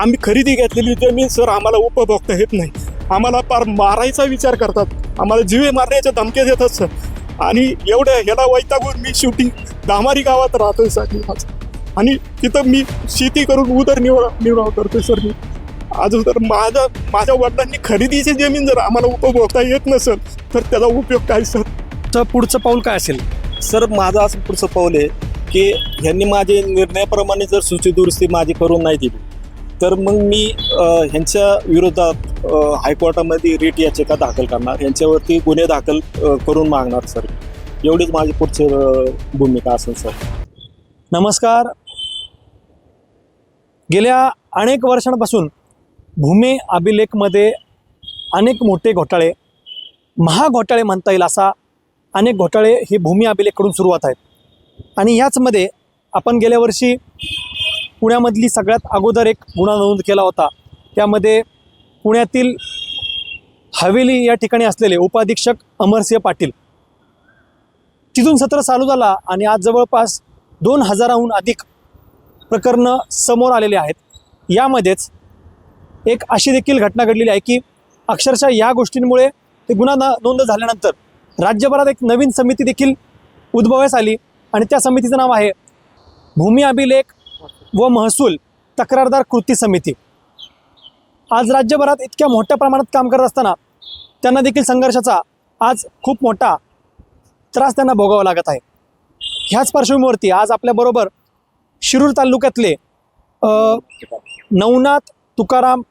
आम्ही खरेदी घेतलेली जमीन सर आम्हाला उपभोगता येत नाही. आम्हाला पार मारायचा विचार करतात, आम्हाला जीवे मारण्याच्या धमक्या देतात सर. आणि एवढं ह्याला वैतागून मी शेवटी दामारी गावात राहतोय सर आणि तिथं मी शेती करून उदरनिर्वाह करतोय सर. मी अजून तर माझ्या वडिलांनी खरेदीची जमीन जर आम्हाला उपभोगता येत नसेल तर त्याचा उपयोग काय सर? तर पुढचं पाऊल काय असेल? सर माझं असं पुढचं पाऊल आहे की ह्यांनी माझे निर्णयाप्रमाणे जर सूचीदुरुस्ती माझी करून नाही दिली तर मग मी ह्यांच्या विरोधात हायकोर्टामध्ये रिट याचिका दाखल करणार, ह्यांच्यावरती गुन्हे दाखल करून मागणार सर. एवढीच माझी पुढची भूमिका असेल सर. नमस्कार. गेल्या अनेक वर्षांपासून भूमी अभिलेखमध्ये अनेक मोठे घोटाळे, महाघोटाळे म्हणता येईल असा अनेक घोटाळे ही भूमी अभिलेखकडून सुरुवात आहेत. आणि याचमध्ये आपण गेल्या वर्षी पुण्यामधली सगळ्यात अगोदर एक गुन्हा नोंद केला होता. त्यामध्ये पुण्यातील हवेली या ठिकाणी असलेले उपाधीक्षक अमरसिंह पाटील, तिथून सत्र चालू झाला आणि आज जवळपास 2000हून अधिक प्रकरणं समोर आलेली आहेत. यामध्येच एक अशी देखील घटना घडलेली आहे की अक्षरशः या गोष्टींमुळे ते गुन्हा नोंद झाल्यानंतर राज्यभरात एक नवीन समिती देखील उद्भवास आली आणि त्या समितीचं नाव आहे भूमी अभिलेख व महसूल तक्रारदार कृती समिती. आज राज्यभरात इतक्या मोठ्या प्रमाणात काम करत असताना त्यांना देखील संघर्षाचा आज खूप मोठा त्रास त्यांना भोगावा लागत आहे. ह्याच पार्श्वभूमीवरती आज आपल्याबरोबर शिरूर तालुक्यातले नवनाथ तुकाराम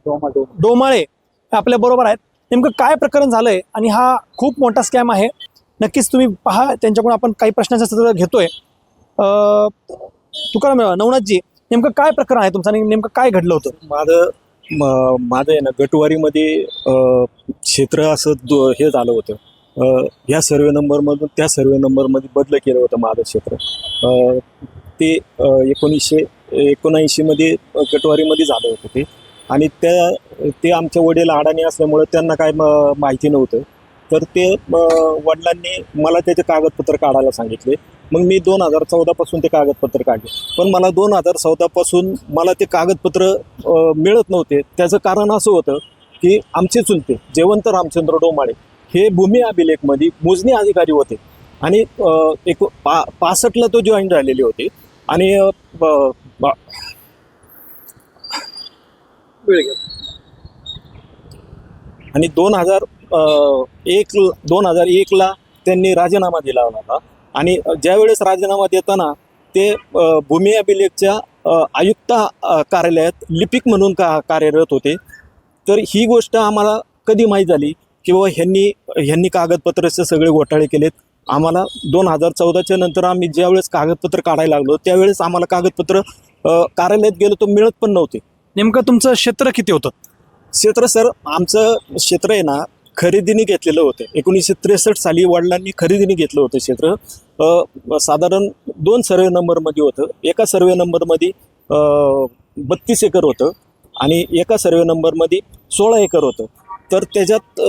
डोमाळे आपल्याबरोबर आहेत. नेमकं काय प्रकरण झालं आहे आणि हा खूप मोठा स्कॅम आहे, नक्कीच तुम्ही पहा. त्यांच्याकडून आपण काही प्रश्नांचं सत्र घेतोय. तुकाराम, नवनाथजी, नेमकं काय प्रकरण आहे तुमचं आणि नेमकं काय घडलं होतं? माझं आहे ना गटवारीमध्ये क्षेत्र असं हे झालं होतं. ह्या सर्वे नंबरमधून त्या सर्वे नंबरमध्ये बदल केलं होतं माझं क्षेत्र. ते 1979 मध्ये गटवारीमध्ये झालं होतं ते. आणि ते आमच्या वडील अडाणी असल्यामुळं त्यांना काय माहिती नव्हतं. तर ते वडिलांनी मला त्याचे कागदपत्र काढायला सांगितले. मग मी 2014 पासून ते कागदपत्र काढले. पण मला 2014 पासून मला ते कागदपत्र मिळत नव्हते. त्याचं कारण असं होतं की आमचे चुलते जयवंत रामचंद्र डोमाळे हे भूमी अभिलेखमध्ये मोजणी अधिकारी होते आणि 65ला तो जॉईन झालेले होते. आणि आणि 2001ला त्यांनी राजीनामा दिला होता. आणि ज्यावेळेस राजीनामा देताना ते भूमी अभिलेखच्या आयुक्त कार्यालयात लिपिक म्हणून कार्यरत होते. तर ही गोष्ट आम्हाला कधी माहीत झाली की बाबा ह्यांनी कागदपत्राचे सगळे घोटाळे केलेत. आम्हाला 2014च्या नंतर आम्ही ज्यावेळेस कागदपत्र काढायला लागलो त्यावेळेस आम्हाला कागदपत्र कार्यालयात गेलो तर मिळत पण नव्हते. नेमकं तुमचं क्षेत्र किती होतं? क्षेत्र सर आमचं क्षेत्र आहे ना खरेदीने घेतलेलं होतं. 1963 साली वडिलांनी खरेदीने घेतलं होतं क्षेत्र. साधारण 2 सर्वे नंबरमध्ये होतं. एका सर्वे नंबरमध्ये 32 एकर होतं आणि एका सर्वे नंबरमध्ये 16 एकर होतं. तर त्याच्यात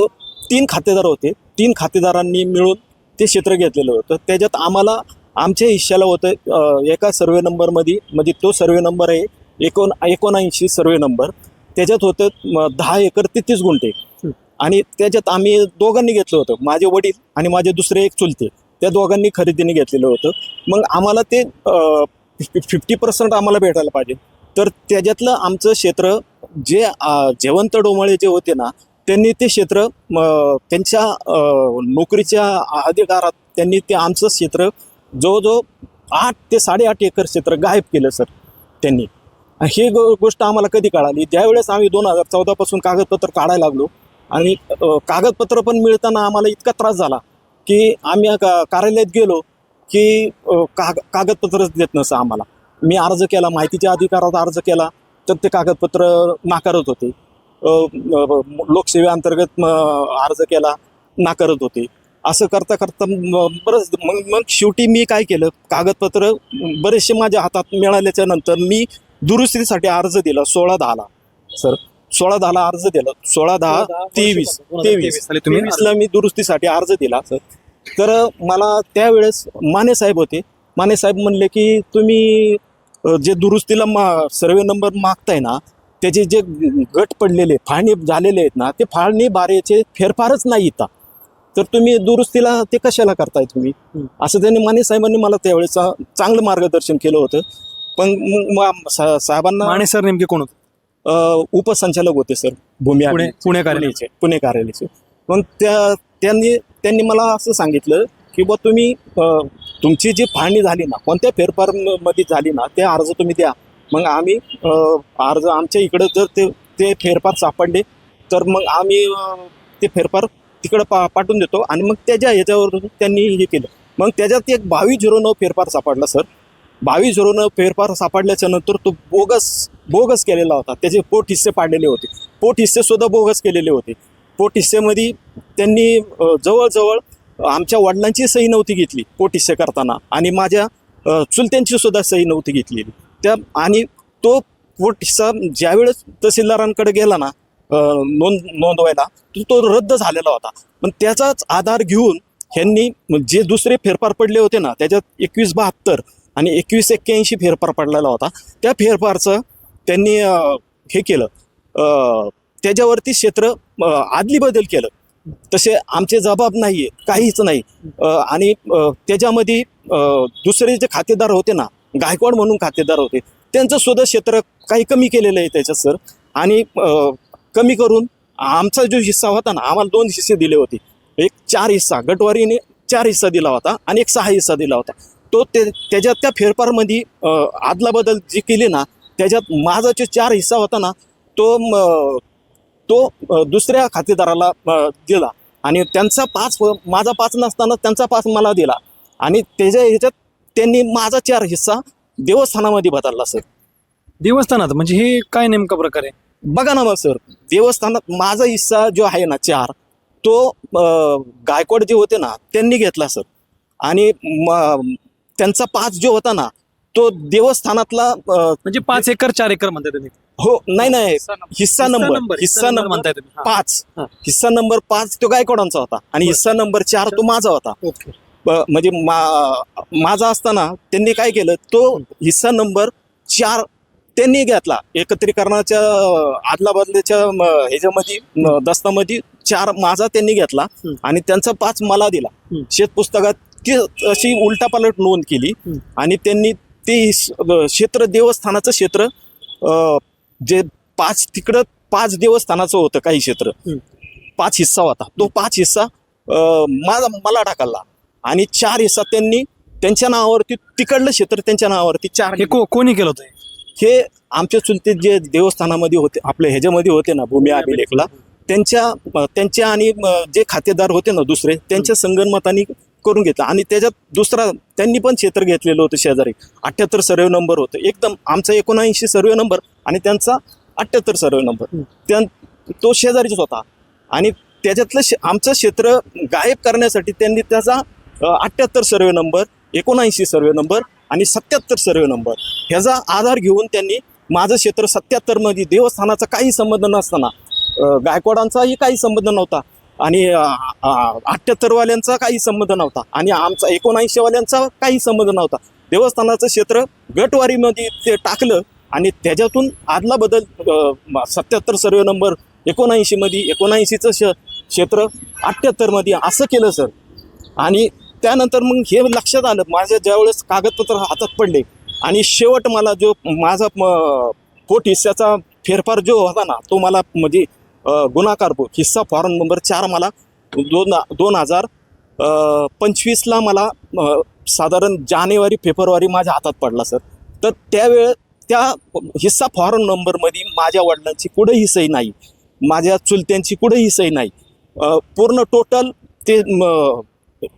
3 खातेदार होते. 3 खातेदारांनी मिळून ते क्षेत्र घेतलेलं होतं. त्याच्यात आम्हाला आमच्या हिश्श्याला होतं एका सर्वे नंबरमध्ये, म्हणजे तो सर्वे नंबर आहे 79 सर्वे नंबर. त्याच्यात होतं 10 एकर 33 गुंठे. आणि त्याच्यात आम्ही दोघांनी घेतलं होतं, माझे वडील आणि माझे दुसरे एक चुलते, त्या दोघांनी खरेदीने घेतलेलं होतं. मग आम्हाला ते 50% आम्हाला भेटायला पाहिजे. तर त्याच्यातलं आमचं क्षेत्र जे जयवंत डोमाळे जे होते ना त्यांनी ते क्षेत्र त्यांच्या नोकरीच्या अधिकारात त्यांनी ते आमचं क्षेत्र जवळजवळ 8 ते 8.5 एकर क्षेत्र गायब केलं सर त्यांनी. ही गोष्ट आम्हाला कधी कळाली ज्यावेळेस आम्ही 2014 पासून कागदपत्र काढायला लागलो. आणि कागदपत्र पण मिळताना आम्हाला इतका त्रास झाला की आम्ही कार्यालयात गेलो की कागदपत्रच देत नसं आम्हाला. मी अर्ज केला, माहितीच्या अधिकारात अर्ज केला तर ते कागदपत्र नाकारत होते. लोकसेवेअंतर्गत अर्ज केला, नाकारत होते. असं करता करता बरंच मग शेवटी मी काय केलं, कागदपत्र बरेचसे माझ्या हातात मिळाल्याच्या नंतर मी दुरुस्तीसाठी अर्ज दिला 16/10ला सर. 16/10ला अर्ज दिला. 16/10/23 मी दुरुस्तीसाठी अर्ज दिला सर. तर मला त्यावेळेस माने साहेब होते. माने साहेब म्हणले की तुम्ही जे दुरुस्तीला सर्वे नंबर मागताय ना, त्याचे जे गट पडलेले फाळणी झालेले आहेत ना, ते फाळणी बारेचे फेरफारच नाही इथं. तर तुम्ही दुरुस्तीला ते कशाला करताय तुम्ही? असं त्यांनी माने साहेबांनी मला त्यावेळेस चांगलं मार्गदर्शन केलं होतं. पण मग साहेबांना माने सर नेमके कोण होते? उपसंचालक होते सर भूमी पुणे कार्यालयाचे. पुणे कार्यालयाचे. मग त्यांनी मला असं सांगितलं की बा तुम्ही तुमची जी फाळणी झाली ना, कोणत्या फेरफार मध्ये झाली ना, ते अर्ज तुम्ही द्या. मग आम्ही अर्ज आमच्या इकडं जर ते फेरफार सापडले तर मग आम्ही ते फेरफार तिकडं पाठवून देतो. आणि मग त्याच्या ह्याच्यावरून त्यांनी हे केलं. मग त्याच्यात एक 2209 फेरफार सापडला सर. 2209 फेरफार सापडल्याच्या नंतर तो बोगस केलेला होता. त्याचे पोट हिस्से पाडलेले होते. पोट हिस्से सुद्धा बोगस केलेले होते. पोट हिस्सेमध्ये त्यांनी जवळजवळ आमच्या वडिलांची सही नव्हती घेतली पोट हिस्से करताना, आणि माझ्या चुलत्यांची सुद्धा सही नव्हती घेतलेली आणि तो पोट हिस्सा ज्यावेळेस तहसीलदारांकडे गेला ना नोंदवायला, तो रद्द झालेला होता. पण त्याचाच आधार घेऊन ह्यांनी जे दुसरे फेरफार पडले होते ना, त्याच्यात 2172 आणि 2181 फेरफार पडलेला होता. त्या फेरफारचं त्यांनी हे केलं, त्याच्यावरती क्षेत्र आदली बदल केलं. तसे आमचे जबाब नाही आहे, काहीच नाही. आणि त्याच्यामध्ये दुसरे जे खातेदार होते ना, गायकवाड म्हणून खातेदार होते, त्यांचं सुद्धा क्षेत्र काही कमी केलेलं आहे त्याच्यात सर. आणि कमी करून आमचा जो हिस्सा होता ना, आम्हाला 2 हिस्से दिले होते. एक 4 हिस्सा गटवारीने 4 हिस्सा दिला होता आणि एक 6 हिस्सा दिला होता. तो त्याच्यात त्या फेरफारमध्ये आदला बदल जी केली ना, त्याच्यात माझा जो 4 हिस्सा होता ना, तो दुसऱ्या खातेदाराला दिला. आणि त्यांचा 5 माझा 5 नसताना त्यांचा 5 मला दिला. आणि त्याच्या ह्याच्यात त्यांनी माझा 4 हिस्सा देवस्थानामध्ये बदलला सर. देवस्थानात म्हणजे हे काय नेमका प्रकार आहे? बघा ना मग सर, देवस्थानात माझा हिस्सा जो आहे ना 4, तो गायकवाड जे होते ना त्यांनी घेतला सर. आणि त्यांचा 5 जो होता ना, तो देवस्थानातला म्हणजे 5 एकर 4 एकर म्हणताय तुम्ही? हो, नाही हिस्सा नंबर म्हणताय तुम्ही? 5 हिस्सा नंबर 5 तो गायकवाडांचा होता आणि हिस्सा नंबर 4 तो माझा होता. ओके. म्हणजे माझा असताना त्यांनी काय केलं, तो हिस्सा नंबर 4 त्यांनी घेतला. एकत्रीकरणाच्या आदला बदलीच्या ह्याच्यामध्ये दस्तामध्ये 4 माझा त्यांनी घेतला आणि त्यांचा 5 मला दिला. शेतपुस्तकात ती अशी उलटापालट नोंद केली. आणि त्यांनी ते क्षेत्र देवस्थानाचं क्षेत्र जे 5 तिकडं 5 देवस्थानाचं होतं, काही क्षेत्र 5 हिस्सा होता, तो 5 हिस्सा मला टाकला. आणि 4 हिस्सा त्यांनी त्यांच्या नावावरती, तिकडलं क्षेत्र त्यांच्या नावावरती 4. हे कोणी केलं होतं? हे आमचे चुलते जे देवस्थानामध्ये होते, आपल्या ह्याच्यामध्ये होते ना भूमी अभिलेखला, त्यांच्या आणि जे खातेदार होते ना दुसरे, त्यांच्या संगनमताने करून घेतला. आणि त्याच्यात दुसरा त्यांनी पण क्षेत्र घेतलेलं होतं शेजारी. 78 सर्वे नंबर होतं. एकदम आमचा 79 सर्वे नंबर आणि त्यांचा 78 सर्वे नंबर, तो शेजारीच होता. आणि त्याच्यातलं आमचं क्षेत्र गायब करण्यासाठी त्यांनी त्याचा 78 सर्वे नंबर, 79 सर्वे नंबर आणि 77 सर्वे नंबर ह्याचा आधार घेऊन त्यांनी माझं क्षेत्र 77 मध्ये, देवस्थानाचा काही संबंध नसताना, गायकवाडांचाही काही संबंध नव्हता आणि 78 वाल्यांचा काही संबंध नव्हता आणि आमचा 79 वाल्यांचा काही संबंध नव्हता, देवस्थानाचं क्षेत्र गटवारीमध्ये ते टाकलं. आणि त्याच्यातून आदला बदल 77 सर्वे नंबर 79 मध्ये, 79चं क्षेत्र 78 मध्ये असं केलं सर. आणि त्यानंतर मग हे लक्षात आलं माझ्या, ज्यावेळेस कागदपत्र हातात पडले आणि शेवट मला जो माझा पोट हिस्स्याचा फेरफार जो होता ना, तो मला म्हणजे गुन्हाकार हिस्सा फॉर्म नंबर 4 मला 2025ला मला साधारण जानेवारी फेब्रुवारी माझ्या हातात पडला सर. तर त्यावेळे त्या हिस्सा फॉर्म नंबरमध्ये माझ्या वडिलांची कुठेही सही नाही, माझ्या चुलत्यांची कुठेही सही नाही. पूर्ण टोटल ते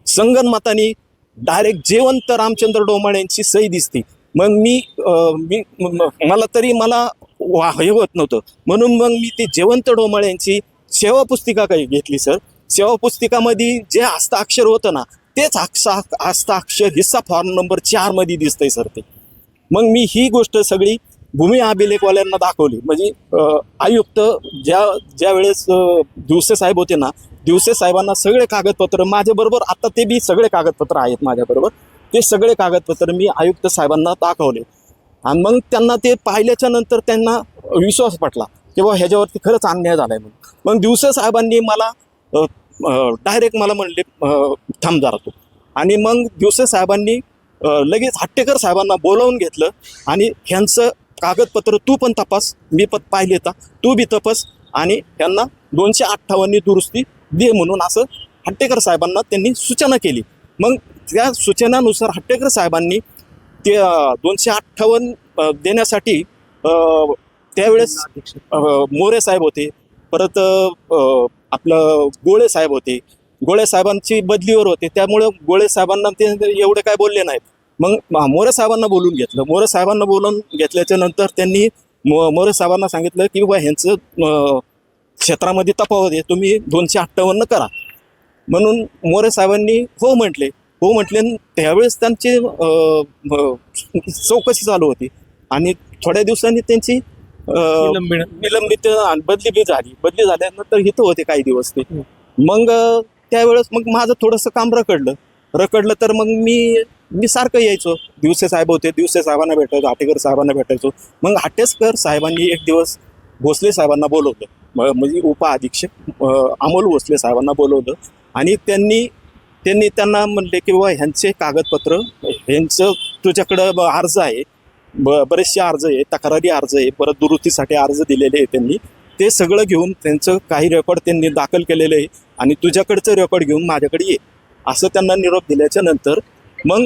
संगनमताने डायरेक्ट जिवंत रामचंद्र डोमाळे यांची सही दिसते. मग मला हे होत नव्हतं, म्हणून मग मी ते जिवंत डोमाळे यांची सेवा पुस्तिका काही घेतली सर. सेवा पुस्तिकामध्ये जे हस्ताक्षर होतं ना, तेच हस्ताक्षर हिस्सा फॉर्म नंबर 4 मध्ये दिसतंय सर ते. मग मी ही गोष्ट सगळी भूमी अभिलेखवाल्यांना दाखवली. म्हणजे आयुक्त ज्या वेळेस दिवसे साहेब होते ना, दिवसे साहेबांना सगळे कागदपत्र माझ्याबरोबर, आता ते बी सगळे कागदपत्र आहेत माझ्याबरोबर, ते सगळे कागदपत्र मी आयुक्त साहेबांना दाखवले. आणि मग त्यांना ते पाहिल्याच्या नंतर त्यांना विश्वास पटला की बाबा ह्याच्यावरती खरंच अन्याय झालाय म्हणून. मग दिवसे साहेबांनी मला डायरेक्ट मला म्हणले थांब जरा तू. आणि मग दिवसे साहेबांनी लगेच हट्टेकर साहेबांना बोलावून घेतलं आणि ह्यांचं कागदपत्र तू पण तपास, मी पण पाहिले तर तू बी तपास आणि त्यांना 258 दुरुस्ती दे म्हणून असं हट्टेकर साहेबांना त्यांनी सूचना केली. मग त्या सूचनानुसार हट्टेकर साहेबांनी ते 258 देण्यासाठी त्यावेळेस मोरे साहेब होते, परत आपलं गोळे साहेब होते. गोळे साहेबांची बदलीवर होते, त्यामुळे गोळे साहेबांना ते एवढे काय बोलले नाहीत. मग मोरे साहेबांना बोलून घेतलं. मोरे साहेबांना बोलून घेतल्याच्या नंतर त्यांनी मोरे साहेबांना सांगितलं की बाबा ह्यांचं क्षेत्रामध्ये तफावत आहे, तुम्ही 258 करा. म्हणून मोरे साहेबांनी हो म्हटले. त्यावेळेस त्यांची चौकशी चालू होती आणि थोड्या दिवसांनी त्यांची निलंबित बदली बी झाली. बदली झाल्यानंतर इथं होते काही दिवस ते. मग त्यावेळेस मग माझं थोडंसं काम रखडलं तर मग मी सारखं यायचो. दिवसे साहेब होते, दिवसे साहेबांना भेटायचो, हाटेकर साहेबांना भेटायचो. मग हाटेकर साहेबांनी एक दिवस भोसले साहेबांना बोलवलं, म्हणजे उपअधीक्षक अमोल भोसले साहेबांना बोलवलं आणि त्यांनी त्यांना म्हणले की बाबा ह्यांचे कागदपत्र, ह्यांचं तुझ्याकडं अर्ज आहे, बरेचसे अर्ज आहे, तक्रारी अर्ज आहे, परत दुरुस्तीसाठी अर्ज दिलेले आहे त्यांनी, ते सगळं घेऊन त्यांचं काही रेकॉर्ड त्यांनी दाखल केलेलं आहे आणि तुझ्याकडचं रेकॉर्ड घेऊन माझ्याकडे ये असं त्यांना निरोप दिल्याच्या नंतर मग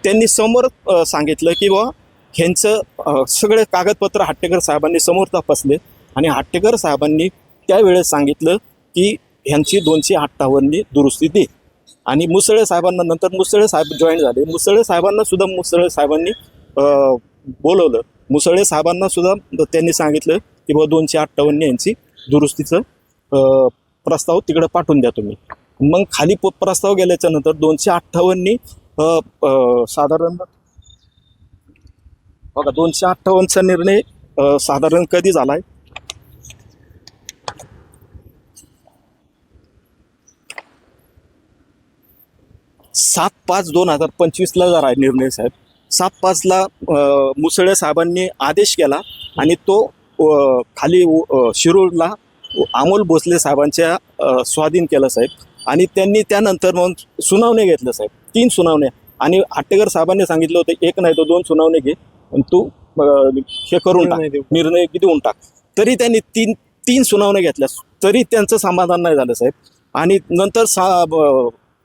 त्यांनी समोर सांगितलं की बाबा ह्यांचं सगळे कागदपत्र हट्टेकर साहेबांनी समोर तपासले आणि हट्टेकर साहेबांनी त्यावेळेस सांगितलं की ह्यांची 258 दुरुस्ती दे. आणि मुसळे साहेबांना नंतर मुसळे साहेब जॉईन झाले. मुसळे साहेबांना सुद्धा मुसळे साहेबांनी बोलवलं. मुसळे साहेबांना सुद्धा त्यांनी सांगितलं की बाबा 258 यांची दुरुस्तीचं प्रस्ताव तिकडं पाठवून द्या तुम्ही. मग खाली प्रस्ताव गेल्याच्या नंतर 258 साधारण बघा 258चा निर्णय साधारण कधी झालाय, 7/5/2025 जरा निर्णय साहेब. 7/5 मुसळे साहेबांनी आदेश केला आणि तो खाली शिरूरला अमोल भोसले साहेबांच्या स्वाधीन केलं साहेब. आणि त्यांनी त्यानंतर मग सुनावणे घेतलं साहेब, 3 सुनावण्या. आणि हट्टेकर साहेबांनी सांगितलं होतं 1 नाही तर 2 सुनावणे घे आणि तू हे करून टाक, निर्णय देऊन टाक. तरी त्यांनी 3 सुनावण्या घेतल्या तरी त्यांचं समाधान नाही झालं साहेब. आणि नंतर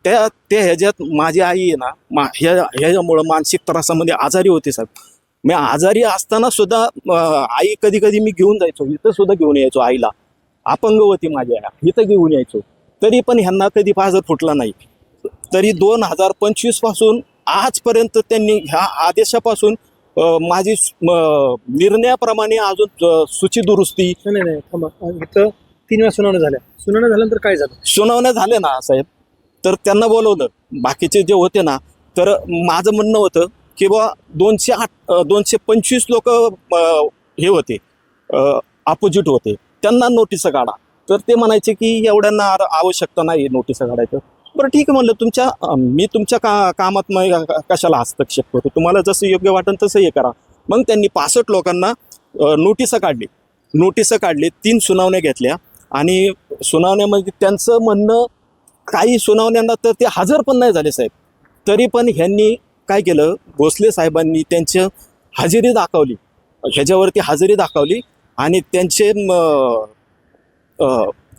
त्या ह्याच्यात माझी आई आहे ना, ह्याच्यामुळं मानसिक त्रासामध्ये आजारी होती साहेब. मी आजारी असताना सुद्धा आई कधी कधी मी घेऊन जायचो, इथं सुद्धा घेऊन यायचो आईला. अपंग होती माझी आई, इथं घेऊन यायचो. तरी पण ह्यांना कधी पाजर फुटला नाही. तरी 2025 पासून आजपर्यंत त्यांनी ह्या आदेशापासून माझी निर्णयाप्रमाणे अजून सूची दुरुस्ती. नाही थांबा, इथं 3 वेळा सुनावण्या झाल्यानंतर काय झालं? सुनावण्या झाल्या ना साहेब, तर त्यांना बोलवलं. बाकीचे जे होते ना, तर माझं म्हणणं होतं की बा 225 लोक हे होते, अपोजिट होते, त्यांना नोटीस काढा. तर ते म्हणायचे की एवढ्यांना आवश्यकता नाही नोटीस काढायचं. बरं ठीक आहे म्हणलं, मी तुमच्या कामात कशाला हस्तक्षेप करतो, तुम्हाला जसं योग्य वाटेल तसं हे करा. मग त्यांनी 65 लोकांना नोटीस काढली. 3 सुनावण्या घेतल्या आणि सुनावण्यामध्ये त्यांचं म्हणणं, काही सुनावण्यांना तर ते हजर पण नाही झाले साहेब. तरी पण ह्यांनी काय केलं, भोसले साहेबांनी त्यांची हजेरी दाखवली, ह्याच्यावरती हजेरी दाखवली आणि त्यांचे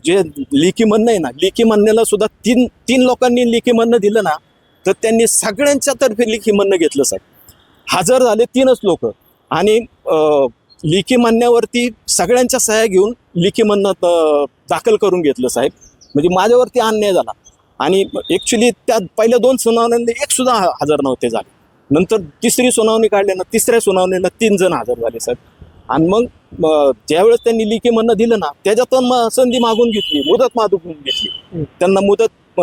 जे लेखी म्हणणं आहे ना, लेखी म्हणण्याला सुद्धा 3 लोकांनी लेखी म्हणणं दिलं ना, तर त्यांनी सगळ्यांच्या तर्फे लेखी म्हणणं घेतलं साहेब. हजर झाले 3च लोक आणि लेखी म्हणण्यावरती सगळ्यांच्या सह्या घेऊन लेखी म्हणणं दाखल करून घेतलं साहेब. म्हणजे माझ्यावरती अन्याय झाला. आणि ऍक्च्युली त्या पहिल्या 2 सुनावण्यांमध्ये 1 सुद्धा हजर नव्हते झाले. नंतर 3री सुनावणी काढली ना, 3ऱ्या सुनावणीला 3 जण हजर झाले साहेब. आणि मग ज्यावेळेस त्यांनी लेखी म्हणणं दिलं ना, त्याच्यातून संधी मागून घेतली, मुदत मागून घेतली. त्यांना मुदत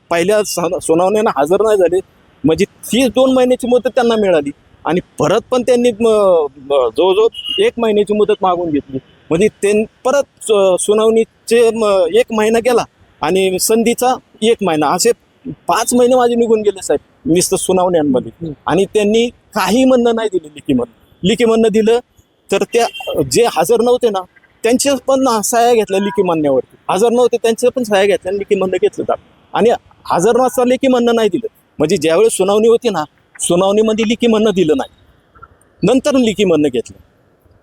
पहिल्या सुनावण्यांना हजर नाही झाले, म्हणजे 2 महिन्याची मुदत त्यांना मिळाली आणि परत पण त्यांनी जवळजवळ 1 महिन्याची मुदत मागून घेतली. म्हणजे परत सुनावणीचे 1 महिना गेला आणि संधीचा 1 महिना, असे 5 महिने माझे निघून गेले साहेब नुसतं सुनावण्यांमध्ये. आणि त्यांनी काही म्हणणं नाही दिले लेखी म्हणणं. लिखी म्हणणं दिलं, तर त्या जे हजर नव्हते ना त्यांचे पण सह्या घेतल्या लिखी म्हणण्यावरती, हजर नव्हते त्यांचे पण सह्या घेतल्या आणि लिखी म्हणणं घेतलं जात. आणि हजर नसता लेखी म्हणणं नाही दिलं, म्हणजे ज्यावेळेस सुनावणी होती ना, सुनावणीमध्ये लिखी म्हणणं दिलं नाही, नंतर लिखी म्हणणं घेतलं.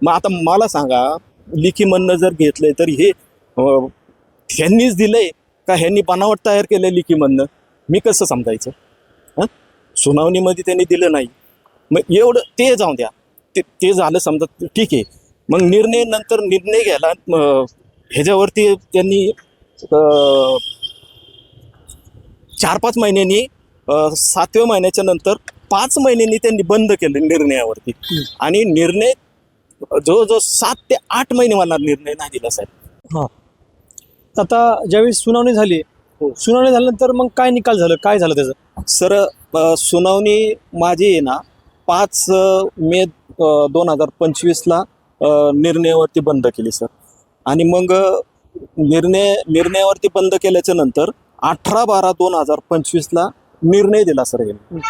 मग आता मला सांगा, लिखी म्हणणं जर घेतलंय तर हे ह्यांनीच दिलंय का ह्यांनी बनावट तयार केलंय लिखी म्हणणं, मी कसं समजायचं? सुनावणीमध्ये त्यांनी दिलं नाही, मग एवढं ते जाऊ द्या, ते झालं समजा ठीक आहे. मग निर्णय घ्यायला ह्याच्यावरती त्यांनी 4-5 महिन्यांनी 7व्या महिन्याच्या नंतर 5 महिन्यांनी त्यांनी बंद केलं निर्णयावरती. आणि निर्णय जवळजवळ 7 ते 8 महिने मला निर्णय नाही दिला साहेब. हां, आता ज्यावेळी सुनावणी झाली, सुनावणी झाल्यानंतर मग काय निकाल झालं, काय झालं त्याचं? सर, सुनावणी माझी आहे ना 5 मे 2025ला निर्णयावरती बंद केली सर. आणि मग निर्णयावरती बंद केल्याच्या नंतर 18/12/2025ला निर्णय दिला सर यांनी.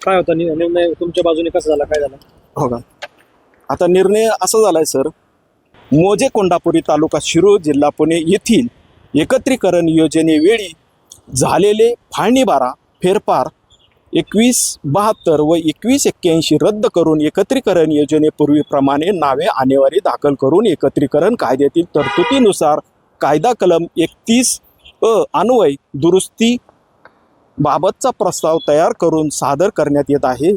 काय होता निर्णय तुमच्या बाजूने, कसा झाला, काय झालं? हो का, आता निर्णय असा झालाय सर, मोजे कोंडापुरी तालुका शिरूर जिल्हा पुणे येथील एकत्रीकरण योजनेवेळी झालेले फाळणी बारा फेरफार 2172 व 2181 रद्द करून एकत्रीकरण योजनेपूर्वीप्रमाणे नावे आणेवारी दाखल करून एकत्रीकरण कायद्यातील तरतुदीनुसार कायदा कलम 31 अन्वय दुरुस्ती बाबतचा प्रस्ताव तयार करून सादर करण्यात येत आहे.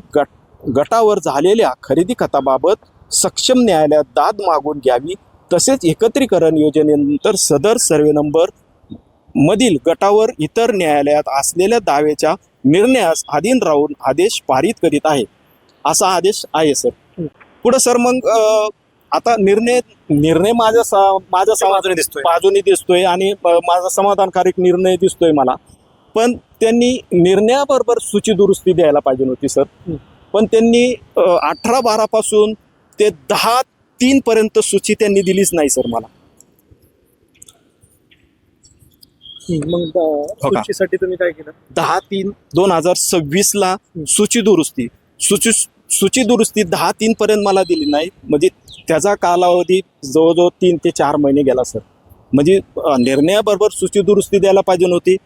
गटावर झालेल्या खरेदी खताबाबत सक्षम न्यायालयात दाद मागून घ्यावी, तसेच एकत्रीकरण योजनेनंतर सदर सर्वे नंबर मधील गटावर इतर न्यायालयात असलेल्या दाव्याच्या निर्णयास अधीन राहून आदेश पारित करीत आहे, असा आदेश आहे सर. पुढे सर मग आता निर्णय माझ्या बाजूने दिसतोय आणि माझा समाधानकारक निर्णय दिसतोय मला. पण त्यांनी निर्णयाबरोबर सूची दुरुस्ती द्यायला पाहिजे होती सर. पण त्यांनी 18/12 पासून ते 10/3 पर्यंत सूची त्यांनी दिलीच नाही सर मला. मग सूचीसाठी तुम्ही काय केलं? 10/3/2026ला सूची दुरुस्ती 10/3 पर्यंत मला दिली नाही, म्हणजे त्याचा कालावधी जवळजवळ 3 ते 4 महिने गेला सर. म्हणजे निर्णयाबरोबर सूची दुरुस्ती द्यायला पाहिजे नव्हती,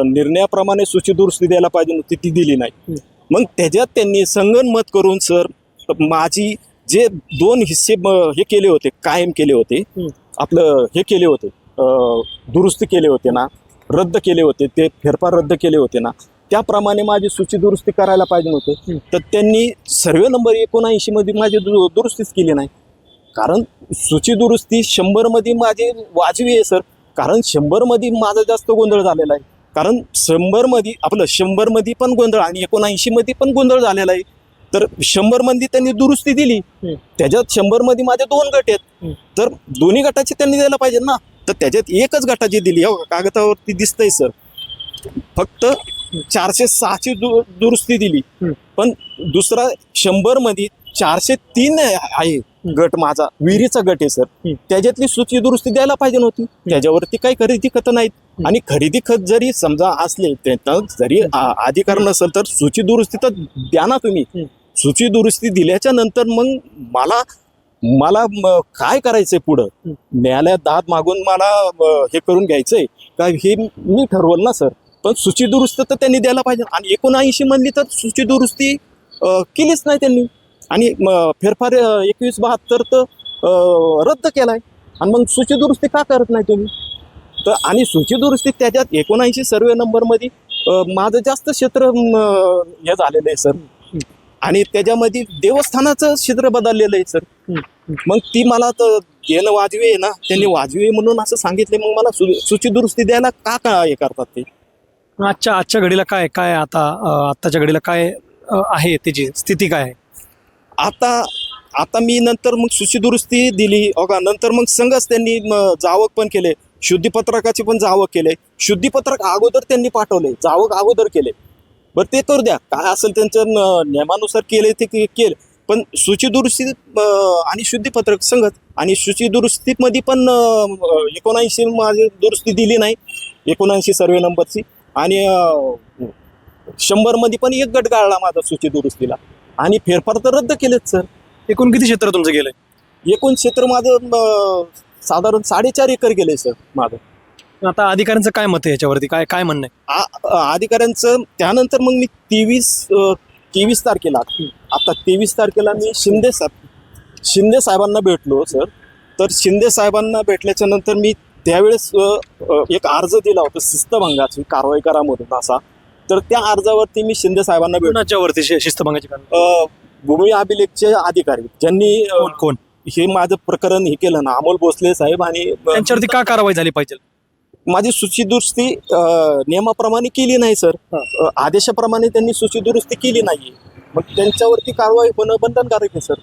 निर्णयाप्रमाणे सूची दुरुस्ती द्यायला पाहिजे नव्हती, ती दिली नाही. मग त्याच्यात त्यांनी संगनमत करून सर माझी जे 2 हिस्से हे केले होते, कायम केले होते, आपलं हे केले होते, दुरुस्ती केले होते ना, रद्द केले होते, ते फेरफार रद्द केले होते ना, त्याप्रमाणे माझी सूची दुरुस्ती करायला पाहिजे नव्हते. तर त्यांनी सर्वे नंबर 79 मध्ये माझी दुरुस्तीच केली नाही. कारण सूची दुरुस्ती 100 मध्ये माझी वाजवी आहे सर. कारण 100 मध्ये माझा जास्त गोंधळ झालेला आहे. कारण 100 मध्ये पण गोंधळ आणि 79 मध्ये पण गोंधळ झालेला आहे. तर 100 मध्ये त्यांनी दुरुस्ती दिली, त्याच्यात 100 मध्ये माझे 2 गट आहेत, तर दोन्ही गटाचे त्यांनी द्यायला पाहिजे ना. तर त्याच्यात एकच गटाची दिली, कागदावरती दिसतंय सर, फक्त 406ची दुरुस्ती दिली. पण दुसरा 100 मध्ये 403 आहे गट, माझा विहिरीचा गट आहे सर, त्याच्यातली सूची दुरुस्ती द्यायला पाहिजे नव्हती. त्याच्यावरती काही खरेदी खत नाहीत, आणि खरेदी खत जरी समजा असले, जरी अधिकार नसेल तर सूची दुरुस्ती तर द्या ना तुम्ही. सूची दुरुस्ती दिल्याच्या नंतर मग मला काय करायचंय पुढं, न्यायालयात दाद मागून मला हे करून घ्यायचंय का, हे मी ठरवलं ना सर. पण सूची दुरुस्ती तर त्यांनी द्यायला पाहिजे. आणि 79 म्हणली तर सूची दुरुस्ती केलीच नाही त्यांनी, आणि फेरफार 2172 तर रद्द केलाय. आणि मग सूची दुरुस्ती का करत नाही तुम्ही? तर आणि सूची दुरुस्ती त्याच्यात 79 सर्वे नंबर मध्ये माझं जास्त क्षेत्र हे झालेलं आहे सर, आणि त्याच्यामध्ये देवस्थानाचं क्षेत्र बदललेलं आहे सर. मग ती मला तर देणं वाजवी आहे ना, त्यांनी वाजवी म्हणून असं सांगितले, मग मला सूची दुरुस्ती द्यायला का हे करतात ते? आजच्या घडीला काय आत्ताच्या घडीला काय आहे, त्याची स्थिती काय आहे? आता मी नंतर मग सूची दुरुस्ती दिली, नंतर मग संघच त्यांनी जावक पण केले, शुद्धीपत्रकाचे पण जावक केले. शुद्धीपत्रक अगोदर त्यांनी पाठवले, जावक अगोदर केले. बरं ते करू द्या, काय असेल त्यांच्या नियमानुसार केले ते केले. पण सूची दुरुस्ती आणि शुद्धीपत्रक संगत, आणि सूची दुरुस्तीमध्ये पण 79 माझी दुरुस्ती दिली नाही, 79 सर्वे नंबरची. आणि 100 मध्ये पण एक गट गाळला माझा सूची दुरुस्तीला. आणि फेरफार तर रद्द केलेत सर. एकूण किती क्षेत्र तुमचं गेलंय? एकूण क्षेत्र माझं साधारण 4.5 एकर गेले सर माझं. आता अधिकाऱ्यांचं काय मत आहे याच्यावरती? काय काय म्हणणं आहे? अधिकाऱ्यांचं त्यानंतर मग मी 23 तारखेला आता 23 तारखेला मी शिंदे साहेबांना भेटलो सर. तर शिंदे साहेबांना भेटल्याच्या नंतर मी त्यावेळेस एक अर्ज दिला होता शिस्तभंगाची कारवाई करा म्हणून असा. तर त्या अर्जावरती मी शिंदे साहेबांना कोणाच्या वरती शिस्तभंगाची कारवाई? भूमी अभिलेखचे अधिकारी ज्यांनी कोण? हे माझं प्रकरण हे केलं ना, अमोल भोसले साहेब. आणि त्यांच्यावरती का कारवाई झाली पाहिजे? माझी सूचीदुरुस्ती नियमाप्रमाणे केली नाही सर. आदेशाप्रमाणे त्यांनी सूचीदुरुस्ती केली नाही. मग त्यांच्यावरती कारवाई होणं बंधनकारक आहे सर.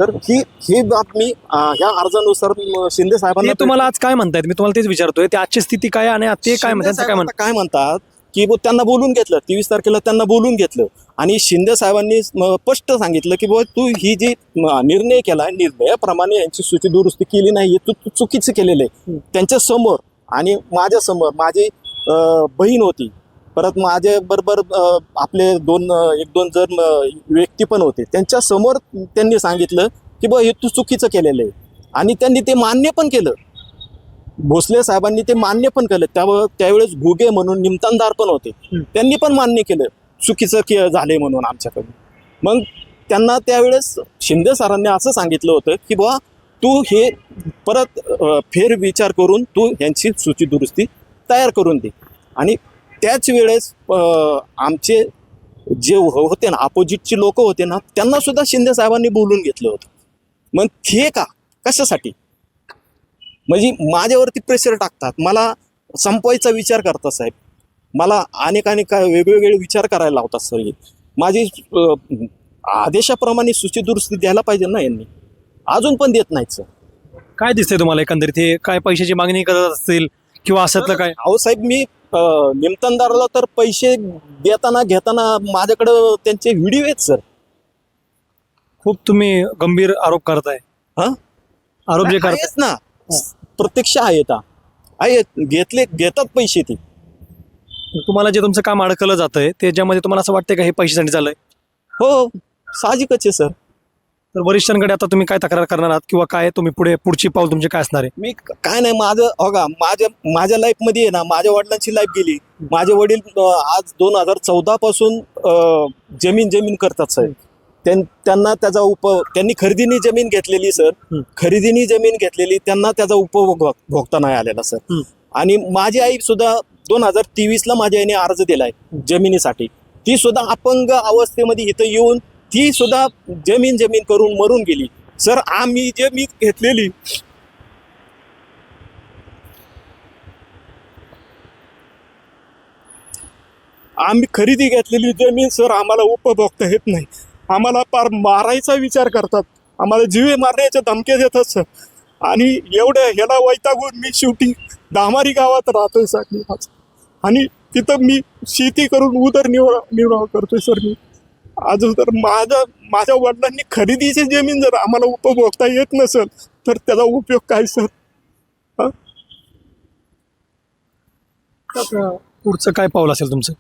तर ही बातमी ह्या अर्जानुसार शिंदे साहेबांना तुम्हाला आज काय म्हणतायत? मी तुम्हाला तेच विचारतोय, ते आजची स्थिती काय आणि ते काय म्हणतात? काय म्हणतात की त्यांना बोलून घेतलं 23 तारखेला त्यांना बोलून घेतलं आणि शिंदे साहेबांनी स्पष्ट सांगितलं की बाबा तू ही जी निर्णय केला निर्णयाप्रमाणे यांची सूची दुरुस्ती केली नाही, तू चुकीचं केलेलं आहे. त्यांच्या समोर आणि माझ्या समोर माझी बहीण होती, परत माझ्या बरोबर आपले एक दोन जण व्यक्ती पण होते. त्यांच्या समोर त्यांनी सांगितलं की बाबा हे तू चुकीचं केलेलं आहे आणि त्यांनी ते मान्य पण केलं. भोसले साहेबांनी ते मान्य पण केलं. त्यावेळेस घुगे म्हणून निमतानदार पण होते, त्यांनी पण मान्य केलं चुकीचं झालंय म्हणून आमच्याकडून. मग त्यांना त्यावेळेस शिंदे सरांनी असं सांगितलं होतं की बुवा तू हे परत फेर विचार करून तू यांची सूची दुरुस्ती तयार करून दे. आणि त्याच वेळेस आमचे जे होते ना अपोजिटची लोक होते ना, त्यांना सुद्धा शिंदे साहेबांनी बोलून घेतलं होतं. मग हे का कशासाठी? म्हणजे माझ्यावरती प्रेशर टाकतात, मला संपवायचा विचार करतात साहेब. मला अनेक काय वेगवेगळे विचार करायला लावतात सर. माझी आदेशाप्रमाणे सूची दुरुस्ती द्यायला पाहिजे ना यांनी, अजून पण देत नाहीत सर. काय दिसतंय तुम्हाला एकंदरीत? हे काय पैशाची मागणी करत असतील किंवा असतलं काय? अहो साहेब, मी निमतानदाराला तर पैसे देताना घेताना माझ्याकडं त्यांचे व्हिडिओ आहेत सर. खूप तुम्ही गंभीर आरोप करताय. आरोप जे करताय आहेच ना, प्रत्यक्ष आहेत घेतात पैसे ते. तुम्हाला जे तुमचं काम अडकलं जातंय त्याच्यामध्ये तुम्हाला असं वाटतंय का हे पैशासाठी चाललंय? हो, साहजिकच आहे सर. तर वरिष्ठांकडे आता तुम्ही काय तक्रार करणार आहात किंवा काय तुम्ही पुढची पाऊल तुमचे काय असणार आहे? मी काय नाही, माझ्या लाईफमध्ये आहे ना, माझ्या वडिलांची लाईफ गेली. माझे वडील आज 2014 पासून जमीन करतात साहेब. त्यांना त्याचा त्यांनी खरेदीने जमीन घेतलेली सर. खरेदीने जमीन घेतलेली, त्यांना त्याचा उपभोग भोगता नाही आलेला सर. आणि माझी आई सुद्धा 2023ला माझ्या आईने अर्ज दिलाय जमिनीसाठी. ती सुद्धा अपंग अवस्थेमध्ये इथं येऊन ती सुद्धा जमीन करून मरून गेली सर. आम्ही जमीन घेतलेली, आम्ही खरेदी घेतलेली जमीन सर आम्हाला उपभोगता येत नाही. आम्हाला पार मारायचा विचार करतात, आम्हाला जीवे मारण्याच्या धमक्या देतात सर. आणि एवढ्या ह्याला वैतागून मी शेवटी दामारी गावात राहतोय सर. आणि तिथं मी शेती करून उदरनिर्वाह करतोय सर. मी अजून तर माझ्या वडिलांनी खरेदीची जमीन जर आम्हाला उपभोगता येत नसेल तर त्याचा उपयोग काय सर? पुढचं काय पाऊल असेल तुमचं?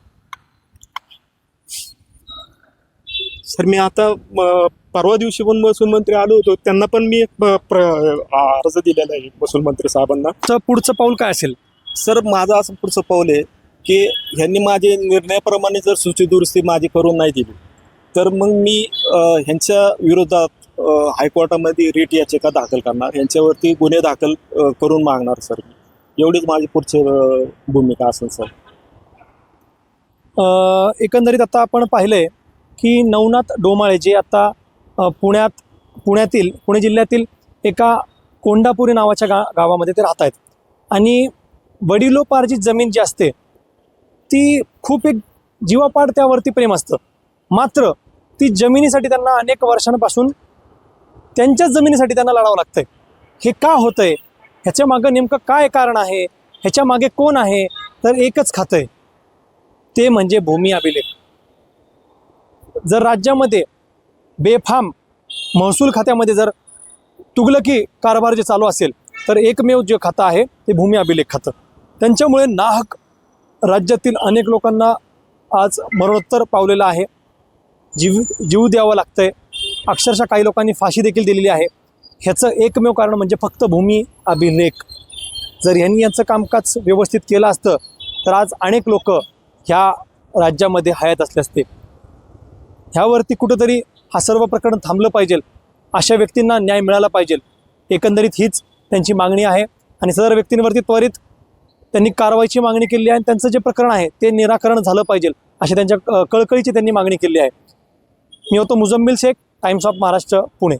सर मी आता परवा दिवशी पण महसूल मंत्री आलो होतो, त्यांना पण मी अर्ज दिलेला आहे महसूल मंत्री साहेबांना. तर पुढचं पाऊल काय असेल? सर माझं असं पुढचं पाऊल आहे की ह्यांनी माझे निर्णयाप्रमाणे जर सूची दुरुस्ती माझी करून नाही दिली तर मग मी ह्यांच्या विरोधात हायकोर्टामध्ये रिट याचिका दाखल करणार, यांच्यावरती गुन्हे दाखल करून मागणार सर. एवढीच माझी पुढची भूमिका असेल सर. एकंदरीत आता आपण पाहिलंय की नवनाथ डोमाळे जे आता पुणे जिल्ह्यातील एका कोंडापुरी नावाच्या गावामध्ये ते राहत आहेत. आणि वडिलोपार्जित जमीन जी असते ती खूप एक जीवापाड त्यावरती प्रेम असतं. मात्र ती जमिनीसाठी त्यांना अनेक वर्षांपासून त्यांच्याच जमिनीसाठी त्यांना लढावं लागतंय. हे का होतंय? ह्याच्या मागं नेमकं काय कारण आहे? ह्याच्या मागे कोण आहे? तर एकच खातं आहे, ते म्हणजे भूमी अभिलेख. जर राज्यामध्ये बेफाम महसूल खात्यामध्ये जर तुगलकी कारभार जे चालू असेल तर एकमेव जे खातं आहे ते भूमी अभिलेख खातं. त्यांच्यामुळे नाहक राज्यातील अनेक लोकांना आज मरणोत्तर पावलेलं आहे. जीव द्यावं लागतंय, अक्षरशः काही लोकांनी फाशी देखील दिलेली आहे. ह्याचं एकमेव कारण म्हणजे फक्त भूमी अभिलेख. जर यांनी यांचं कामकाज व्यवस्थित केलं असतं तर आज अनेक लोक ह्या राज्यामध्ये हयात असले असते. ह्यावरती कुठंतरी हा सर्व प्रकरण थांबलं पाहिजे, अशा व्यक्तींना न्याय मिळाला पाहिजे. एकंदरीत हीच त्यांची मागणी आहे आणि सदर व्यक्तींवरती त्वरित त्यांनी कारवाईची मागणी केली आहे आणि त्यांचं जे प्रकरण आहे ते निराकरण झालं पाहिजे अशी त्यांच्या कळकळीची त्यांनी मागणी केली आहे. मी होतो मुजम्मिल शेख, टाइम्स ऑफ महाराष्ट्र, पुणे.